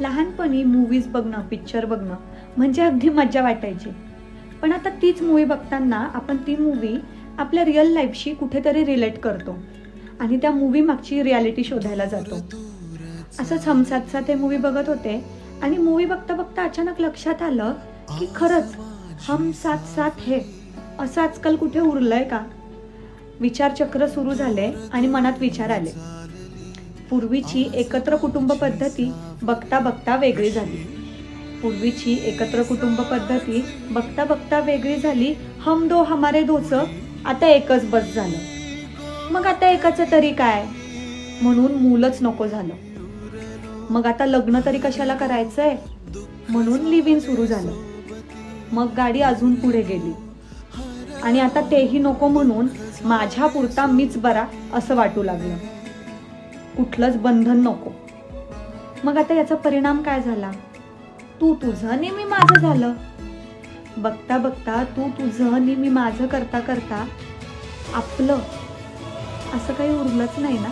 लहानपणी मूवीज बघणं, पिक्चर बघणं म्हणजे अगदी मज्जा वाटायची. पण आता तीच मूवी बघताना आपण ती मूवी आपल्या रिअल लाईफशी कुठेतरी रिलेट करतो आणि त्या मूवी मागची रियालिटी शोधायला जातो. असंच हम साथ साथ हे मूवी बघत होते आणि मूवी बघता बघता अचानक लक्षात आलं की खरंच हम साथ साथ हे असं आजकाल कुठे उरलंय का? विचारचक्र सुरू झाले आणि मनात विचार आले. पूर्वीची एकत्र कुटुंब पद्धती बघता बघता वेगळी झाली. पूर्वीची एकत्र कुटुंब पद्धती बघता बघता वेगळी झाली. हम दो हमारे दोचं आता एकच बस झालं. मग आता एकाचं तरी काय, म्हणून मूलच नको झालं. मग आता लग्न तरी कशाला करायचंय, म्हणून लिव्ह इन सुरू झालं. मग गाडी अजून पुढे गेली आणि आता तेही नको म्हणून माझ्या पुरता मीच बरा असं वाटू लागलं. कुठलंच बंधन नको. मग आता याचा परिणाम काय झाला? तू तुझं आणि मी माझं झालं. बघता बघता तू तुझं आणि मी माझं करता करता आपलं असं काही उरलंच नाही ना.